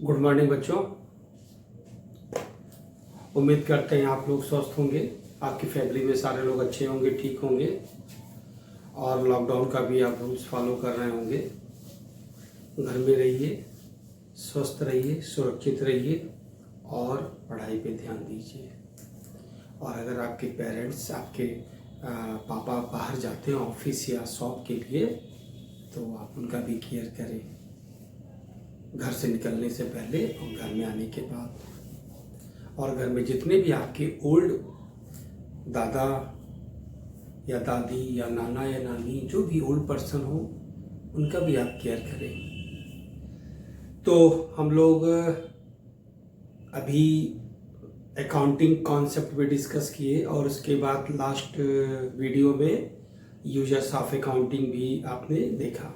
Good morning बच्चों। उम्मीद करते हैं आप लोग स्वस्थ होंगे, आपकी फैमिली में सारे लोग अच्छे होंगे, ठीक होंगे और लॉकडाउन का भी आप रूल्स फॉलो कर रहे होंगे। घर में रहिए, स्वस्थ रहिए, सुरक्षित रहिए और पढ़ाई पे ध्यान दीजिए। और अगर आपके पेरेंट्स, आपके पापा बाहर जाते हैं ऑफिस या शॉप के लिए, तो आप उनका भी केयर करें, घर से निकलने से पहले और घर में आने के बाद। और घर में जितने भी आपके ओल्ड दादा या दादी या नाना या नानी, जो भी ओल्ड पर्सन हो, उनका भी आप केयर करें। तो हम लोग अभी अकाउंटिंग कॉन्सेप्ट पे डिस्कस किए और उसके बाद लास्ट वीडियो में यूजर्स ऑफ अकाउंटिंग भी आपने देखा।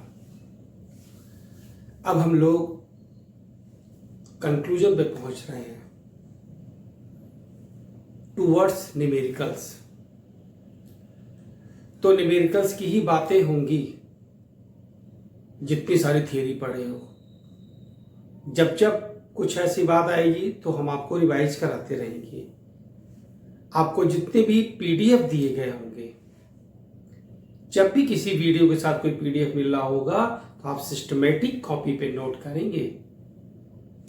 अब हम लोग कंक्लूजन पे पहुंच रहे हैं, टूवर्ड्स न्यूमेरिकल्स। तो न्यूमेरिकल्स की ही बातें होंगी, जितनी सारी थियरी पढ़े हो। जब जब कुछ ऐसी बात आएगी तो हम आपको रिवाइज कराते रहेंगे। आपको जितने भी पीडीएफ दिए गए होंगे, जब भी किसी वीडियो के साथ कोई पीडीएफ मिल रहा होगा तो आप सिस्टमेटिक कॉपी पे नोट करेंगे,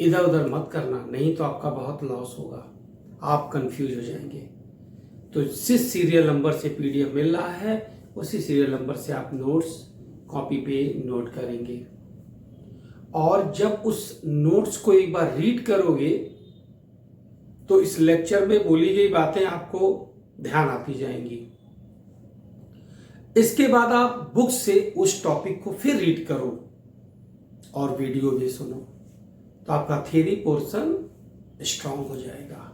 इधर उधर मत करना, नहीं तो आपका बहुत लॉस होगा, आप कंफ्यूज हो जाएंगे। तो जिस सीरियल नंबर से पीडीएफ मिल रहा है उसी सीरियल नंबर से आप नोट्स कॉपी पे नोट करेंगे। और जब उस नोट्स को एक बार रीड करोगे तो इस लेक्चर में बोली गई बातें आपको ध्यान आती जाएंगी। इसके बाद आप बुक से उस टॉपिक को फिर रीड करो और वीडियो भी सुनो, तो आपका थियरी पोर्शन स्ट्रांग हो जाएगा।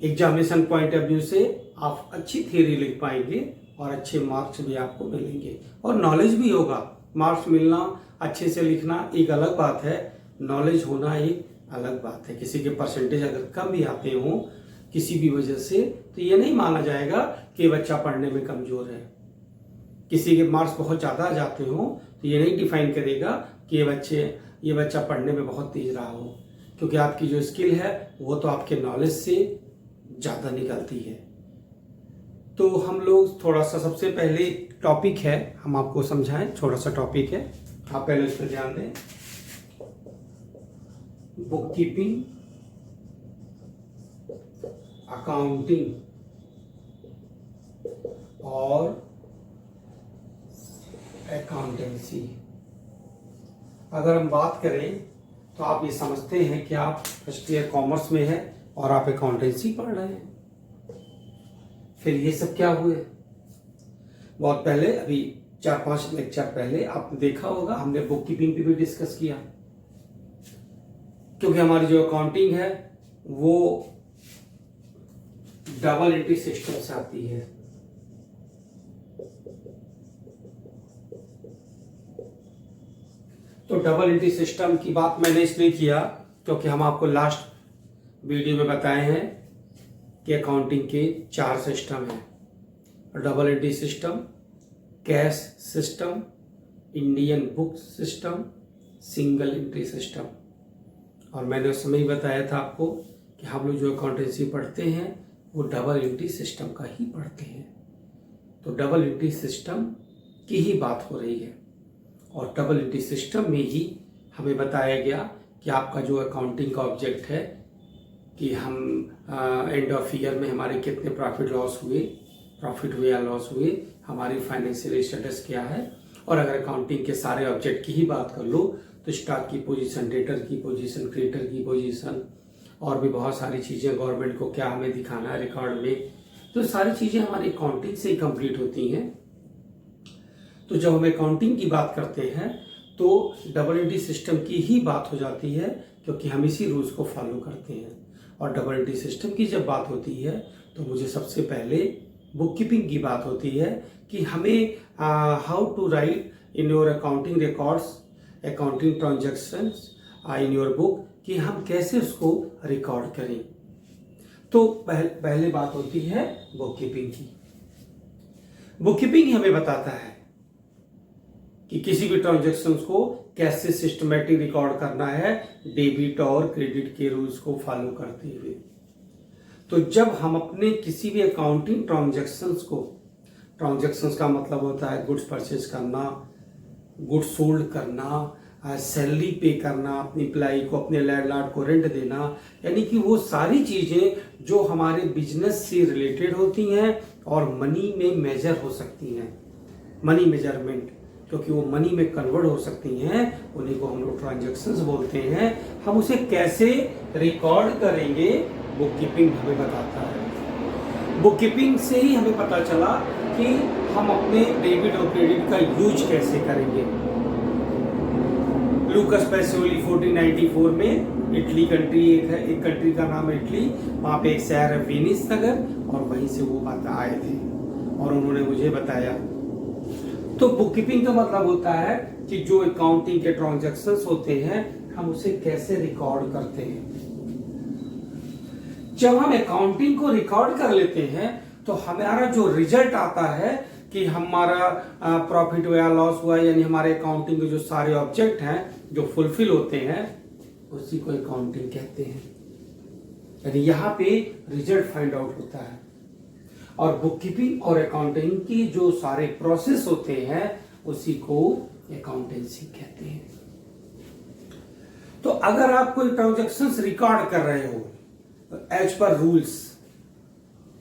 एग्जामिनेशन पॉइंट ऑफ व्यू से आप अच्छी थियरी लिख पाएंगे और अच्छे मार्क्स भी आपको मिलेंगे और नॉलेज भी होगा। मार्क्स मिलना, अच्छे से लिखना एक अलग बात है, नॉलेज होना एक अलग बात है। किसी के परसेंटेज अगर कम भी आते हो किसी भी वजह से, तो ये नहीं माना जाएगा कि बच्चा पढ़ने में कमजोर है। किसी के मार्क्स बहुत ज़्यादा आ जाते हो तो ये नहीं डिफाइन करेगा कि ये बच्चा पढ़ने में बहुत तेज रहा हो, क्योंकि आपकी जो स्किल है वो तो आपके नॉलेज से ज़्यादा निकलती है। तो हम लोग थोड़ा सा, सबसे पहले टॉपिक है, हम आपको समझाएं, छोटा सा टॉपिक है, आप पहले इस पर ध्यान दें। बुक कीपिंग, अकाउंटिंग और अकाउंटेंसी। अगर हम बात करें तो आप ये समझते हैं कि आप फर्स्ट ईयर कॉमर्स में है और आप अकाउंटेंसी पढ़ रहे हैं, फिर ये सब क्या हुए? बहुत पहले, अभी 4-5 लेक्चर पहले आपने देखा होगा, हमने बुक कीपिंग पे भी डिस्कस किया, क्योंकि हमारी जो अकाउंटिंग है वो डबल एंट्री सिस्टम से आती है। तो डबल एंट्री सिस्टम की बात मैंने इसलिए किया क्योंकि हम आपको लास्ट वीडियो में बताए हैं कि अकाउंटिंग के 4 सिस्टम हैं: double entry system, cash system, Indian book system, single entry system. और मैंने उस समय ही बताया था आपको कि हम लोग जो अकाउंटेंसी पढ़ते हैं वो डबल एंट्री सिस्टम का ही पढ़ते हैं। तो डबल एंट्री सिस्टम की ही बात हो रही है और डबल एंट्री सिस्टम में ही हमें बताया गया कि आपका जो अकाउंटिंग का ऑब्जेक्ट है कि हम एंड ऑफ ईयर में हमारे कितने प्रॉफिट हुए या लॉस हुए, हमारी फाइनेंशियल स्टेटस क्या है। और अगर अकाउंटिंग के सारे ऑब्जेक्ट की ही बात कर लो तो स्टॉक की पोजीशन, डेटर की पोजीशन, क्रेडिटर की पोजीशन और भी बहुत सारी चीज़ें, गवर्नमेंट को क्या हमें दिखाना है रिकॉर्ड में, तो सारी चीज़ें हमारी अकाउंटिंग से ही कंप्लीट होती हैं। तो जब हम अकाउंटिंग की बात करते हैं तो डबल एंट्री सिस्टम की ही बात हो जाती है, क्योंकि हम इसी रूल्स को फॉलो करते हैं। और डबल एंट्री सिस्टम की जब बात होती है तो मुझे सबसे पहले बुक कीपिंग की बात होती है कि हमें how to write in your accounting records, accounting transactions in your book, कि हम कैसे उसको रिकॉर्ड करें। तो पहले बात होती है बुक कीपिंग की। बुक कीपिंग हमें बताता है कि किसी भी ट्रांजैक्शन को कैसे सिस्टमेटिक रिकॉर्ड करना है डेबिट और क्रेडिट के रूल्स को फॉलो करते हुए। तो जब हम अपने किसी भी अकाउंटिंग ट्रांजैक्शंस का मतलब होता है गुड्स परचेज करना, गुड्स सोल्ड करना, सैलरी पे करना, अपनी एम्प्लॉय को, अपने लैंडलॉर्ड को रेंट देना, यानी कि वो सारी चीजें जो हमारे बिजनेस से रिलेटेड होती हैं और मनी में मेजर हो सकती हैं, मनी मेजरमेंट, क्योंकि वो मनी में कन्वर्ट हो सकती हैं, उन्हीं को हम लोग ट्रांजैक्शंस बोलते हैं। हम उसे कैसे रिकॉर्ड करेंगे बुक कीपिंग हमें बताता है। बुक कीपिंग से ही हमें पता चला कि हम अपने डेबिट और क्रेडिट का यूज कैसे करेंगे। लूकस पैसिओली 1494 में इटली कंट्री एक कंट्री का नाम है इटली, वहाँ पे एक शहर है वेनिस नगर, और वहीं से वो बात आए थे और उन्होंने मुझे बताया। तो बुक कीपिंग का मतलब होता है कि जो अकाउंटिंग के ट्रांजैक्शंस होते हैं हम उसे कैसे रिकॉर्ड करते हैं। जब हम अकाउंटिंग को रिकॉर्ड कर लेते हैं तो हमारा जो रिजल्ट आता है कि हमारा प्रॉफिट हुआ, लॉस हुआ, यानी हमारे अकाउंटिंग के जो सारे ऑब्जेक्ट हैं जो फुलफिल होते हैं उसी को अकाउंटिंग कहते हैं। यानी यहाँ पे रिजल्ट फाइंड आउट होता है। और बुक कीपिंग और अकाउंटिंग की जो सारे प्रोसेस होते हैं उसी को अकाउंटेंसी कहते हैं। तो अगर आप कोई ट्रांजैक्शंस रिकॉर्ड कर रहे हो as per rules,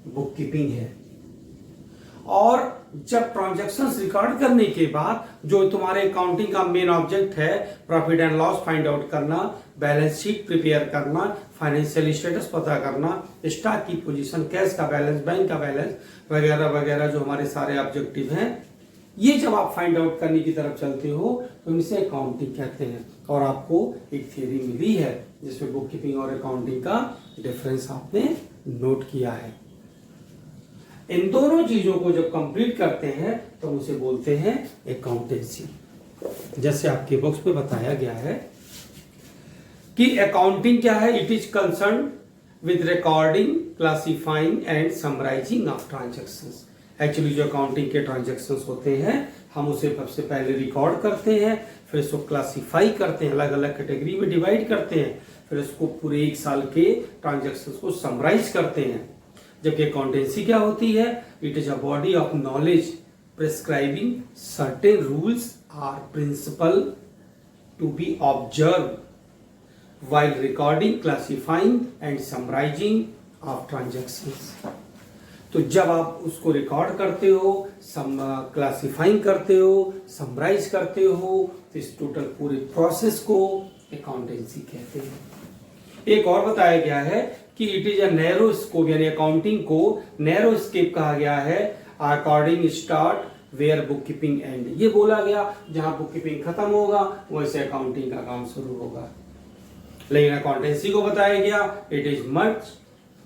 book keeping है। और जब ट्रांजैक्शंस रिकॉर्ड करने के बाद जो तुम्हारे अकाउंटिंग का मेन ऑब्जेक्ट है, profit and loss find out करना, बैलेंस शीट प्रिपेयर करना, फाइनेंशियल स्टेटस पता करना, स्टॉक की पोजीशन, कैश का बैलेंस, बैंक का बैलेंस वगैरह वगैरह, जो हमारे सारे ऑब्जेक्टिव हैं, ये जब आप फाइंड आउट करने की तरफ चलते हो तो इसे अकाउंटिंग कहते हैं। और आपको एक थ्योरी मिली है जिसमें बुक कीपिंग और अकाउंटिंग का डिफरेंस आपने नोट किया है। इन दोनों चीजों को जब कंप्लीट करते हैं तो उसे बोलते हैं अकाउंटेंसी। जैसे आपके बुक्स पे बताया गया है कि अकाउंटिंग क्या है, it is concern with recording, classifying and summarizing of transactions. Actually जो अकाउंटिंग के ट्रांजैक्शंस होते हैं हम उसे सबसे पहले रिकॉर्ड करते हैं, फिर उसको क्लासिफाई करते हैं, अलग अलग कैटेगरी में डिवाइड करते हैं, फिर उसको पूरे एक साल के ट्रांजैक्शंस को समराइज करते हैं। जबकि अकाउंटेंसी क्या होती है, it is a body of knowledge prescribing certain rules or principle to be observe while recording, classifying and summarizing of transactions। तो जब आप उसको रिकॉर्ड करते हो, क्लासिफाइंग करते हो, समराइज करते हो, तो इस टोटल पूरे प्रोसेस को अकाउंटेंसी कहते हैं। एक और बताया गया है कि it is a narrow scope, यानी अकाउंटिंग को नैरो स्कोप कहा गया है। According start where book keeping end, ये बोला गया जहां बुक कीपिंग खत्म होगा वैसे अकाउंटिंग का काम शुरू होगा। लेकिन अकाउंटेंसी को बताया गया it is much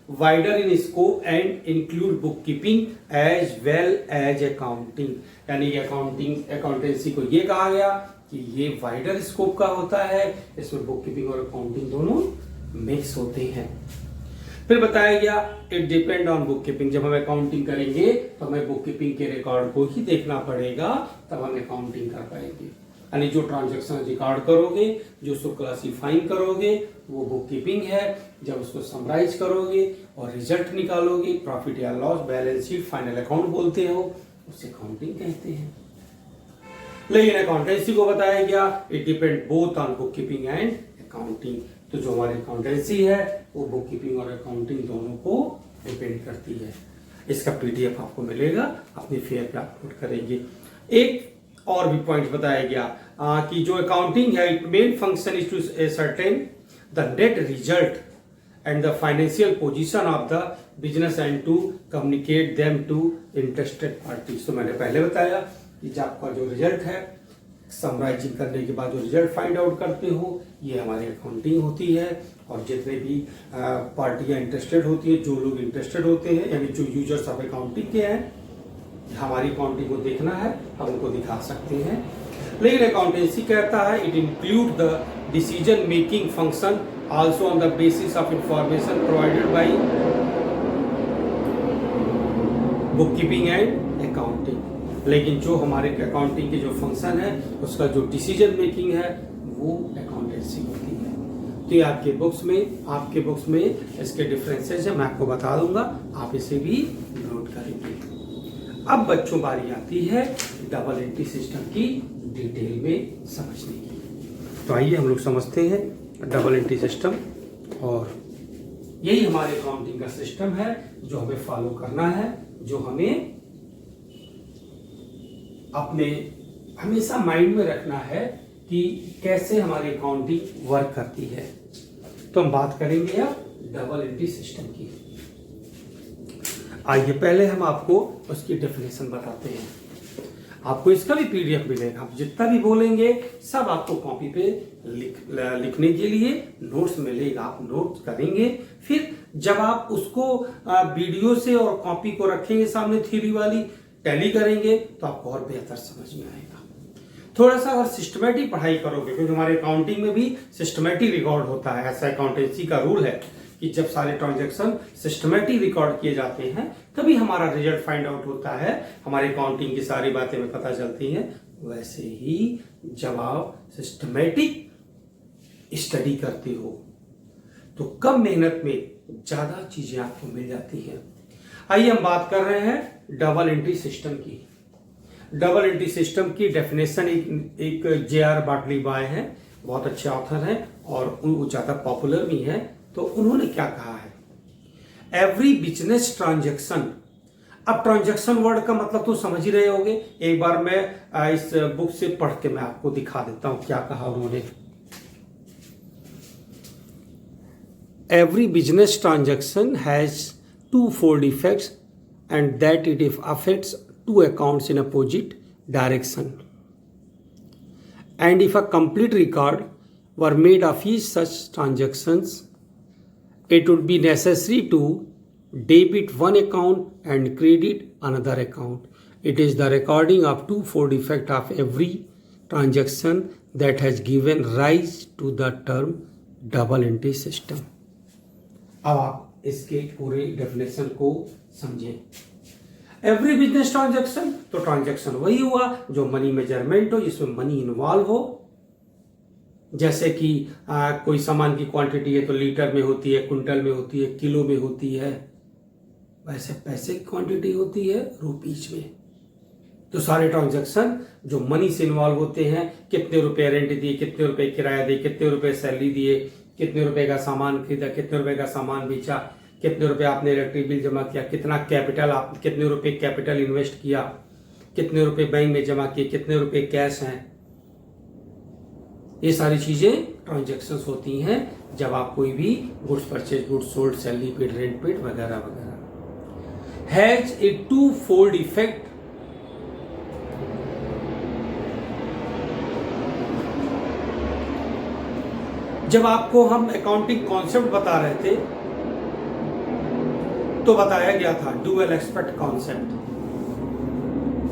wider in scope and include book keeping as well as accounting. यानी अकाउंटेंसी को ये कहा गया कि ये वाइडर स्कोप का होता है, इसमें बुक कीपिंग और अकाउंटिंग दोनों मिक्स होते हैं। फिर बताया गया it depend on book keeping. जब हम अकाउंटिंग करेंगे तो हमें बुक कीपिंग के रिकॉर्ड को ही देखना पड़ेगा, तब हम अकाउंटिंग कर पाएंगे। यानी जो ट्रांजैक्शन रिकॉर्ड करोगे, जो उसको क्लासिफाइंग करोगे वो बुक कीपिंग है। जब उसको समराइज करोगे और रिजल्ट निकालोगे, प्रॉफिट या loss, balance sheet, final account बोलते हो, उसे अकाउंटिंग कहते हैं। लेकिन अकाउंटेंसी को बताया गया it depend both on book keeping and accounting. तो जो हमारी अकाउंटेंसी है वो बुक कीपिंग और अकाउंटिंग दोनों को डिपेंड करती है। इसका पीडीएफ आपको मिलेगा, अपनी फेयर पे अपलोड करेंगे। एक और भी पॉइंट बताया गया कि जो अकाउंटिंग है it main function is to ascertain the net result and the financial position of the business and to communicate them to interested parties. तो मैंने पहले बताया कि जब आपका जो रिजल्ट है समराइजिंग करने के बाद जो रिजल्ट फाइंड आउट करते हो ये हमारी अकाउंटिंग होती है। और जितने भी पार्टियां इंटरेस्टेड होती है, जो लोग इंटरेस्टेड होते हैं, यानी जो यूजर्स ऑफ अकाउंटिंग के हैं, हमारी अकाउंटिंग को देखना है, हम उनको दिखा सकते हैं। लेकिन अकाउंटेंसी कहता है it include the decision making function also on the basis of information provided by book keeping and accounting. लेकिन जो हमारे अकाउंटिंग के जो फंक्शन है उसका जो डिसीजन मेकिंग है वो अकाउंटेंसी होती है। तो ये आपके बुक्स में इसके डिफरेंसेस है, मैं आपको बता दूंगा, आप इसे भी नोट करेंगे। अब बच्चों बारी आती है डबल एंट्री सिस्टम की डिटेल में समझने की। तो आइए हम लोग समझते हैं डबल एंट्री सिस्टम, और यही हमारे अकाउंटिंग का सिस्टम है जो हमें फॉलो करना है, जो हमें अपने हमेशा माइंड में रखना है कि कैसे हमारी अकाउंटिंग वर्क करती है। तो हम बात करेंगे अब डबल एंट्री सिस्टम की। आइए पहले हम आपको उसकी डेफिनेशन बताते हैं। आपको इसका भी पीडीएफ मिलेगा, आप जितना भी बोलेंगे सब आपको कॉपी पे लिखने के लिए नोट्स मिलेगा, आप नोट्स करेंगे। फिर जब आप उसको वीडियो से और कॉपी को रखेंगे सामने थ्योरी वाली, टैली करेंगे तो आपको और बेहतर समझ में आएगा। थोड़ा सा अगर सिस्टमेटिक पढ़ाई करोगे, क्योंकि हमारे अकाउंटिंग में भी सिस्टमेटिक रिकॉर्ड होता है, ऐसा अकाउंटेंसी का रूल है कि जब सारे ट्रांजैक्शन सिस्टमेटिक रिकॉर्ड किए जाते हैं तभी हमारा रिजल्ट फाइंड आउट होता है, हमारे अकाउंटिंग की सारी बातें में पता चलती हैं। वैसे ही जब आप सिस्टमेटिक स्टडी करते हो तो कम मेहनत में ज्यादा चीजें आपको मिल जाती हैं। आइए हम बात कर रहे हैं डबल एंट्री सिस्टम की। डबल एंट्री सिस्टम की डेफिनेशन एक J.R. बार्टलीबाय है, बहुत अच्छे ऑथर हैं और वो ज्यादा पॉपुलर भी हैं। तो उन्होंने क्या कहा है, एवरी बिजनेस ट्रांजैक्शन। अब ट्रांजैक्शन वर्ड का मतलब तो समझ ही रहे होंगे, एक बार मैं इस बुक से पढ़ के मैं आपको दिखा देता हूं क्या कहा उन्होंने। Every business transaction has two fold effects and that it affects two accounts in opposite direction, and if a complete record were made of each such transactions, it would be necessary to debit one account and credit another account. It is the recording of two-fold effect of every transaction that has given rise to the term double entry system. अब आप इसके पूरे definition को समझें। Every business transaction, तो transaction वही हुआ जो मनी मेजरमेंट हो, जिसमें मनी इन्वॉल्व हो। जैसे कि कोई सामान की क्वांटिटी है तो लीटर में होती है, कुंटल में होती है, किलो में होती है, वैसे पैसे की क्वांटिटी होती है रुपीज में। तो सारे ट्रांजैक्शन जो मनी से इन्वॉल्व होते हैं, कितने रुपए रेंट दिए, कितने रुपए किराया दिए, कितने रुपए सैलरी दिए, कितने रुपए का सामान खरीदा, कितने रुपए का सामान बेचा, कितने रुपए आपने इलेक्ट्रिक बिल जमा किया, कितना कैपिटल आप कितने रुपए कैपिटल इन्वेस्ट किया, कितने रुपए बैंक में जमा किए, कितने रुपए कैश हैं, ये सारी चीजें ट्रांजैक्शंस होती हैं जब आप कोई भी goods purchase, goods sold, salary paid, rent paid वगैरह वगैरह। Has a two fold effect, जब आपको हम अकाउंटिंग कॉन्सेप्ट बता रहे थे तो बताया गया था डुअल एक्सपेक्ट कॉन्सेप्ट।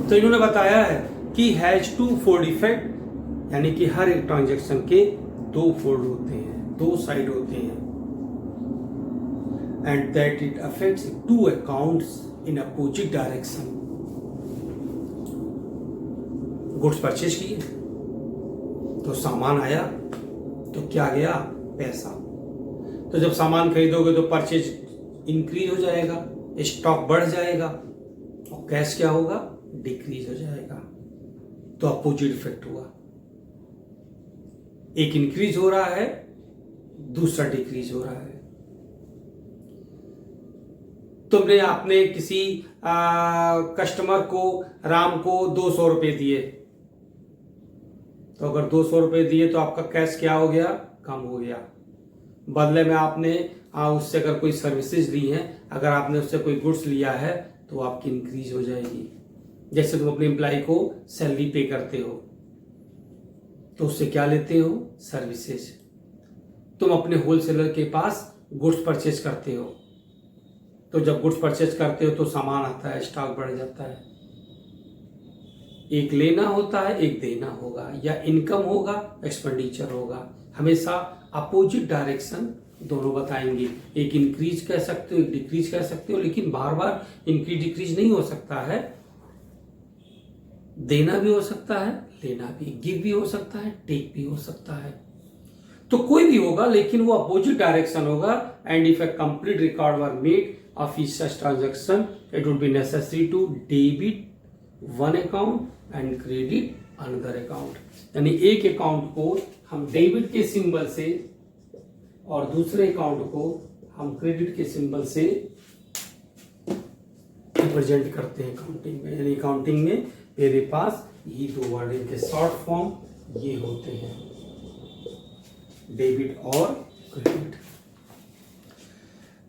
तो इन्होंने बताया है कि हैज टू फोल्ड इफेक्ट, यानी कि हर एक ट्रांजैक्शन के दो फोल्ड होते हैं, दो साइड होते हैं, and that it affects two accounts in opposite direction. Goods purchase किए तो सामान आया तो क्या गया, पैसा। तो जब सामान खरीदोगे तो परचेज इंक्रीज हो जाएगा, स्टॉक बढ़ जाएगा, और कैश क्या होगा, डिक्रीज हो जाएगा। तो अपोजिट इफेक्ट हुआ, एक इंक्रीज हो रहा है, दूसरा डिक्रीज हो रहा है। तुमने आपने किसी कस्टमर को, राम को 200 रुपए दिए, तो अगर 200 रुपए दिए तो आपका कैश क्या हो गया, कम हो गया। बदले में आपने उससे अगर कोई सर्विसेज ली हैं, अगर आपने उससे कोई गुड्स लिया है तो आपकी इंक्रीज हो जाएगी। जैसे तुम अपने एम्प्लॉय को सैलरी पे करते हो तो उससे क्या लेते हो, सर्विसेज। तुम अपने होलसेलर के पास गुड्स परचेज करते हो, तो जब गुड्स परचेज करते हो तो सामान आता है, स्टॉक बढ़ जाता है। एक लेना होता है, एक देना होगा, या इनकम होगा, एक्सपेंडिचर होगा। हमेशा अपोजिट डायरेक्शन दोनों बताएंगे, एक इंक्रीज कह सकते हो, एक डिक्रीज कह सकते हो, लेकिन बार बार इंक्रीज डिक्रीज नहीं हो सकता है। देना भी हो सकता है, लेना भी, गिव भी हो सकता है, टेक भी हो सकता है। तो कोई भी होगा, लेकिन वो अपोजिट डायरेक्शन होगा। And if a complete record were made of each such transaction, it would be necessary to debit one account and credit another account. यानी एक अकाउंट को हम डेबिट के सिंबल से और दूसरे अकाउंट को हम क्रेडिट के सिंबल से रिप्रेजेंट करते हैं अकाउंटिंग में। यानी अकाउंटिंग में मेरे पास ये दो वर्ड, इनके शॉर्ट फॉर्म ये होते हैं, डेबिट और क्रेडिट।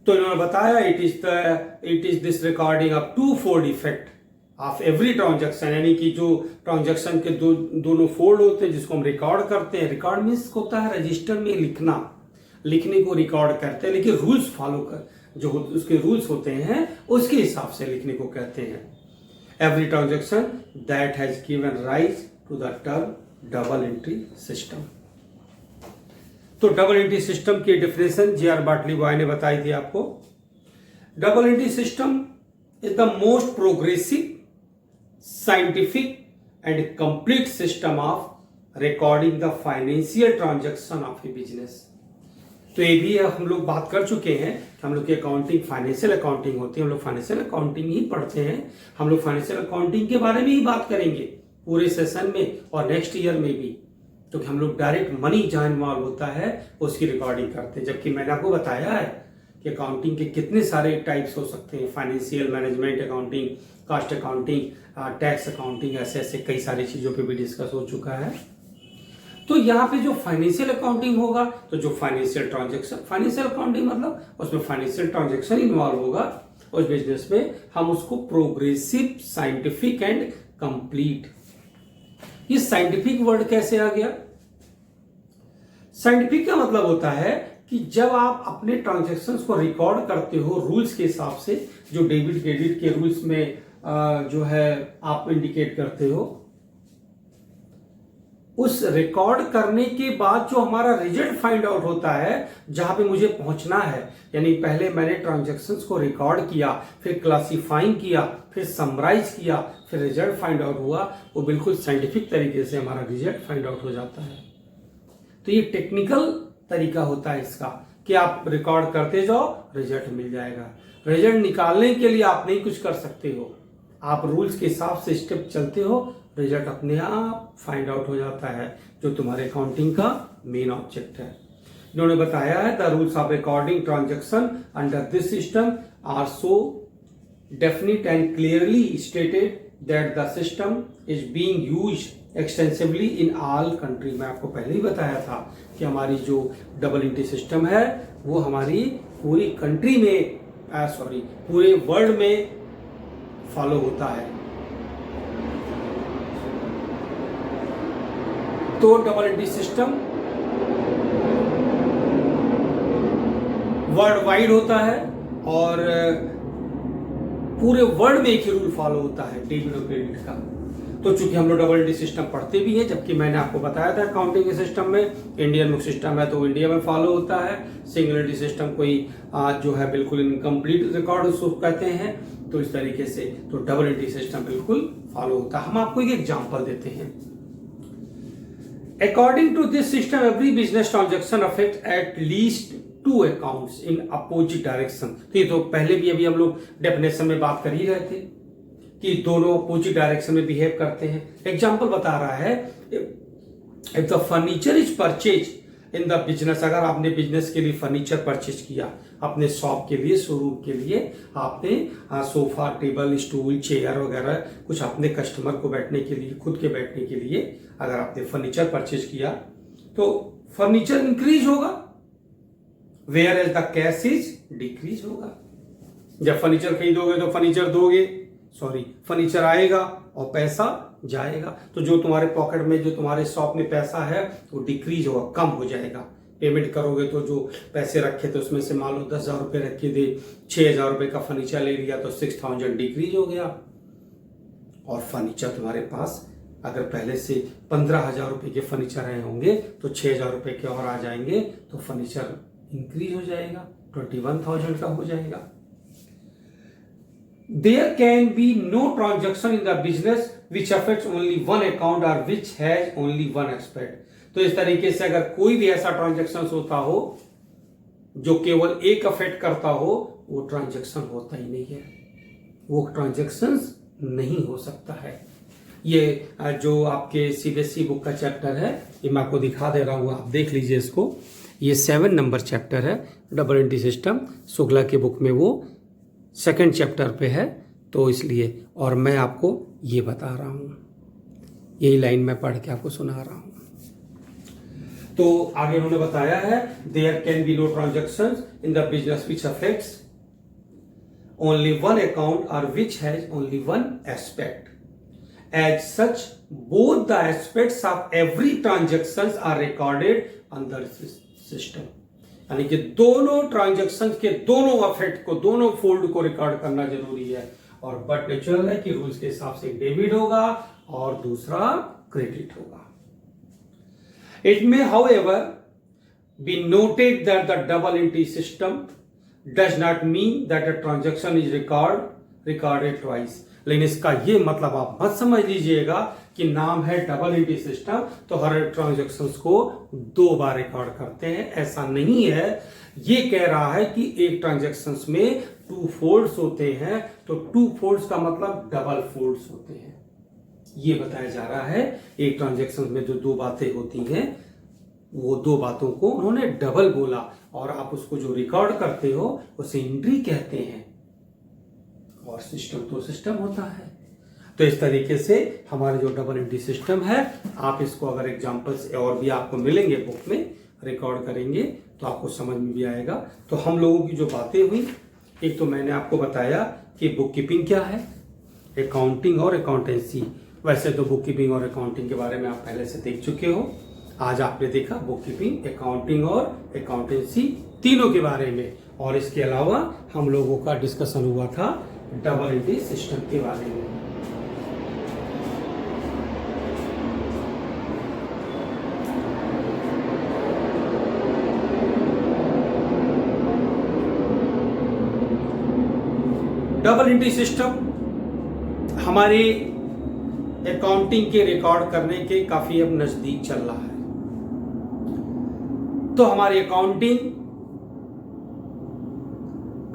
तो इन्होंने बताया it is this recording of two fold effect of every transaction. यानी कि जो ट्रांजैक्शन के दोनों फोल्ड होते हैं जिसको हम रिकॉर्ड करते हैं। रिकॉर्ड मीन्स होता है रजिस्टर में लिखना, लिखने को रिकॉर्ड करते हैं, लेकिन रूल्स फॉलो कर, जो उसके रूल्स होते हैं उसके हिसाब से लिखने को कहते हैं। Every transaction that has given rise to the term double entry system. तो डबल एंट्री सिस्टम की डेफिनेशन जी.आर. बाटली बॉय ने बताई थी आपको। Double entry system is the most progressive, scientific and complete system of recording the financial transaction of a business. तो ये भी हम लोग बात कर चुके हैं कि हम लोग की अकाउंटिंग फाइनेंशियल अकाउंटिंग होती है। हम लोग फाइनेंशियल अकाउंटिंग ही पढ़ते हैं। हम लोग फाइनेंशियल अकाउंटिंग के बारे में ही बात करेंगे पूरे सेशन में और नेक्स्ट ईयर में भी, क्योंकि हम लोग डायरेक्ट मनी जहां इन्वॉल्व होता है उसकी रिकॉर्डिंग करते हैं। जबकि मैंने आपको बताया है कि अकाउंटिंग के कितने सारे टाइप्स हो सकते हैं, financial, management accounting, cost accounting, tax accounting, ऐसे ऐसे कई सारी चीजों पे भी डिस्कस हो चुका है। तो यहाँ पे जो फाइनेंशियल अकाउंटिंग होगा, तो जो फाइनेंशियल ट्रांजैक्शन, फाइनेंशियल अकाउंटिंग मतलब उसमें फाइनेंशियल ट्रांजैक्शन इन्वॉल्व होगा उस बिजनेस में, हम उसको प्रोग्रेसिव, साइंटिफिक एंड कंप्लीट। ये साइंटिफिक वर्ड कैसे आ गया? साइंटिफिक का मतलब होता है कि जब आप अपने ट्रांजैक्शंस को रिकॉर्ड करते हो रूल्स के हिसाब से, जो डेबिट क्रेडिट के रूल्स में जो है आप इंडिकेट करते हो, उस रिकॉर्ड करने के बाद जो हमारा रिजल्ट फाइंड आउट होता है, जहां पे मुझे पहुंचना है, यानी पहले मैंने ट्रांजैक्शंस को रिकॉर्ड किया, फिर क्लासिफाइंग किया, फिर समराइज किया, फिर रिजल्ट फाइंड आउट हुआ, वो बिल्कुल साइंटिफिक तरीके से हमारा रिजल्ट फाइंड आउट हो जाता है। तो ये टेक्निकल तरीका होता है इसका कि आप रिकॉर्ड करते जाओ, रिजल्ट मिल जाएगा। रिजल्ट निकालने के लिए आप नहीं कुछ कर सकते हो, आप रूल्स के हिसाब से स्टेप चलते हो, रिजल्ट अपने आप फाइंड आउट हो जाता है, जो तुम्हारे अकाउंटिंग का मेन ऑब्जेक्ट है। इन्होंने बताया है the rules of recording transaction under this system are so definite and clearly stated that the system is being used extensively in all country. मैं आपको पहले ही बताया था कि हमारी जो डबल एंट्री सिस्टम है वो हमारी पूरी कंट्री में, पूरे वर्ल्ड में फॉलो होता है। तो double entry system world wide होता है और पूरे वर्ल्ड में एक ही रूल फॉलो होता है डेबिट और क्रेडिट का। तो चूंकि हम लोग डबल एंट्री सिस्टम पढ़ते भी हैं, जबकि मैंने आपको बताया था अकाउंटिंग के सिस्टम में इंडियन बुक सिस्टम है तो इंडिया में फॉलो होता है, सिंगल एंट्री सिस्टम कोई जो है बिल्कुल इनकम्प्लीट रिकॉर्ड उसको कहते हैं। तो इस तरीके से तो डबल एंट्री सिस्टम बिल्कुल फॉलो होता है। हम आपको एक एग्जांपल देते हैं। According to this system every business transaction affect at least two accounts in opposite direction. तो ये तो पहले भी अभी हम लोग डेफिनेशन में बात कर ही रहे थे कि दोनों अपोजिट डायरेक्शन में बिहेव करते हैं। एग्जांपल बता रहा है, if the furniture is purchase in the business, अगर आपने बिजनेस के लिए फर्नीचर परचेज किया, अपने शॉप के लिए, शोरूम के लिए आपने सोफा, टेबल, स्टूल, चेयर वगैरह कुछ अपने कस्टमर को बैठने के लिए, खुद के बैठने के लिए अगर आपने फर्नीचर परचेज किया तो फर्नीचर इंक्रीज होगा, where as the cash is decrease होगा। जब फर्नीचर खरीदोगे तो फर्नीचर आएगा और पैसा जाएगा। तो जो तुम्हारे पॉकेट में, जो तुम्हारे शॉप में पैसा है वो डिक्रीज होगा, कम हो जाएगा। पेमेंट करोगे तो जो पैसे रखे थे उसमें से मान लो 10,000 रुपए रखे थे, 6,000 रुपए का फर्नीचर ले लिया तो 6,000 डिक्रीज हो गया। और फर्नीचर तुम्हारे पास अगर पहले से 15,000 रुपए के फर्नीचर आए होंगे तो 6,000 रुपए के और आ जाएंगे तो फर्नीचर इंक्रीज हो जाएगा, 21,000 का हो जाएगा। There can be no transaction in the business which affects only one account और which has only one aspect. तो इस तरीके से अगर कोई भी ऐसा ट्रांजेक्शन होता हो जो केवल एक अफेक्ट करता हो, वो ट्रांजेक्शन होता ही नहीं है, वो ट्रांजेक्शन नहीं हो सकता है। ये जो आपके सीबीएसई बुक का चैप्टर है, ये मैं आपको दिखा दे रहा हूँ, आप देख लीजिए इसको। ये 7 नंबर चैप्टर है, डबल एंट्री सिस्टम। शुक्ला के बुक में वो 2nd चैप्टर पे है, तो इसलिए और मैं आपको ये बता रहा हूँ, यही लाइन मैं पढ़ के आपको सुना रहा हूँ। तो आगे उन्होंने बताया है, there can be no transaction in the business which affects only one account और which has only one aspect. As such both the aspects of every transaction are recorded under system. यानी कि दोनों ट्रांजेक्शन के दोनों affect को, दोनों fold को record करना जरूरी है। और बट नेचुरल है कि रूल्स के हिसाब से डेबिट होगा और दूसरा क्रेडिट होगा। It may however be noted that the double entry system does not mean that a transaction is recorded twice. लेकिन इसका ये मतलब आप मत समझ लीजिएगा कि नाम है डबल एंट्री सिस्टम तो हर ट्रांजेक्शन को 2 बार रिकॉर्ड करते हैं, ऐसा नहीं है। ये कह रहा है कि एक ट्रांजेक्शन में 2 फोल्ड्स होते हैं, तो 2 फोल्ड्स का मतलब डबल फोल्ड्स होते हैं, ये बताया जा रहा है। एक ट्रांजेक्शन में जो 2 बातें होती हैं, वो 2 बातों को उन्होंने डबल बोला, और आप उसको जो रिकॉर्ड करते हो उसे एंट्री कहते हैं, और सिस्टम तो सिस्टम होता है। तो इस तरीके से हमारे जो डबल एंट्री सिस्टम है, आप इसको अगर एग्जांपल्स और भी आपको मिलेंगे बुक में, रिकॉर्ड करेंगे तो आपको समझ में भी आएगा। तो हम लोगों की जो बातें हुई, एक तो मैंने आपको बताया कि बुक कीपिंग क्या है, अकाउंटिंग और अकाउंटेंसी। वैसे तो बुक कीपिंग और अकाउंटिंग के बारे में आप पहले से देख चुके हो। आज आपने देखा बुक कीपिंग, अकाउंटिंग और अकाउंटेंसी तीनों के बारे में। और इसके अलावा हम लोगों का डिस्कशन हुआ था डबल एंट्री सिस्टम के बारे में। डबल एंट्री सिस्टम हमारे अकाउंटिंग के रिकॉर्ड करने के काफी अब नजदीक चल रहा है। तो हमारी अकाउंटिंग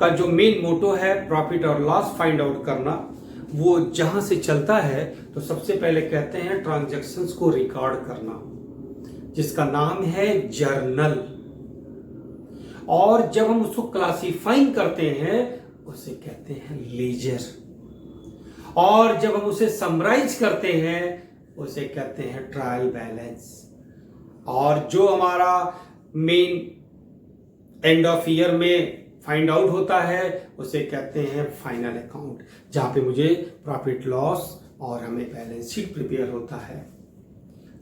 का जो मेन मोटो है प्रॉफिट और लॉस फाइंड आउट करना, वो जहां से चलता है तो सबसे पहले कहते हैं ट्रांजैक्शंस को रिकॉर्ड करना, जिसका नाम है जर्नल। और जब हम उसको क्लासिफाइंग करते हैं उसे कहते हैं लेजर। और जब हम उसे समराइज करते हैं उसे कहते हैं ट्रायल बैलेंस। और जो हमारा मेन एंड ऑफ ईयर में फाइंड आउट होता है उसे कहते हैं फाइनल अकाउंट, जहां पे मुझे प्रॉफिट लॉस और हमें बैलेंस शीट प्रिपेयर होता है।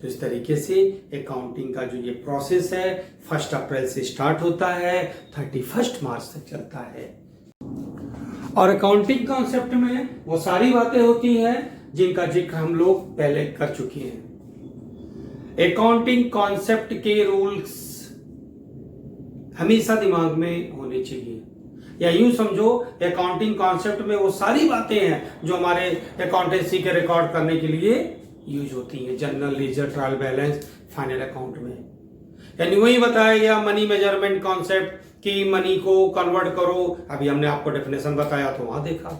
तो इस तरीके से अकाउंटिंग का जो ये प्रोसेस है 1 अप्रैल से स्टार्ट होता है, 31 मार्च तक चलता है। और अकाउंटिंग कॉन्सेप्ट में वो सारी बातें होती हैं जिनका जिक्र हम लोग पहले कर चुके हैं। अकाउंटिंग कॉन्सेप्ट के रूल्स हमेशा दिमाग में होने चाहिए, या यूं समझो अकाउंटिंग कॉन्सेप्ट में वो सारी बातें हैं जो हमारे अकाउंटेंसी के रिकॉर्ड करने के लिए यूज होती हैं, journal, ledger, trial balance, final account में। यानी वही बताया गया मनी मेजरमेंट कॉन्सेप्ट कि मनी को कन्वर्ट करो, अभी हमने आपको डेफिनेशन बताया तो वहां देखा।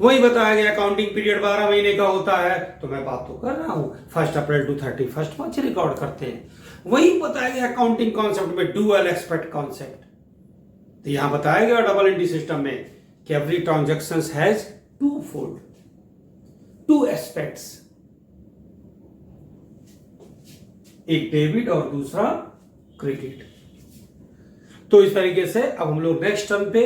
वही बताया गया अकाउंटिंग पीरियड 12 महीने का होता है, तो मैं बात तो कर रहा हूं 1 अप्रैल टू 31 मार्च रिकॉर्ड करते हैं। वही बताया गया अकाउंटिंग कॉन्सेप्ट में डुअल एस्पेक्ट कॉन्सेप्ट, तो यहां बताया गया डबल एंट्री सिस्टम में कि every transaction has 2 fold, 2 aspects, एक डेबिट और दूसरा क्रेडिट। तो इस तरीके से अब हम लोग नेक्स्ट टर्म पे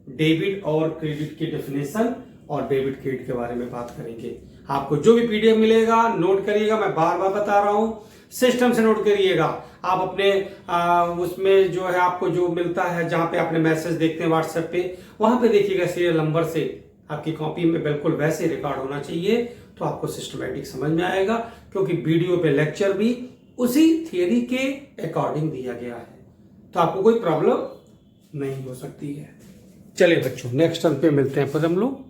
डेबिट और क्रेडिट की डेफिनेशन और डेबिट क्रेडिट के बारे में बात करेंगे। आपको जो भी पीडीएफ मिलेगा नोट करिएगा, मैं बार बार बता रहा हूं, सिस्टम से नोट करिएगा। आप अपने उसमें जो है आपको जो मिलता है, जहां पे आपने मैसेज देखते हैं व्हाट्सएप पे, वहां पे देखिएगा सीरियल नंबर से आपकी कॉपी में बिल्कुल वैसे रिकॉर्ड होना चाहिए, तो आपको सिस्टमैटिक समझ में आएगा। क्योंकि वीडियो पे लेक्चर भी उसी थियरी के अकॉर्डिंग दिया गया है, तो आपको कोई प्रॉब्लम नहीं हो सकती है। चलिए बच्चों, नेक्स्ट टर्म पे मिलते हैं फिर हम लोग।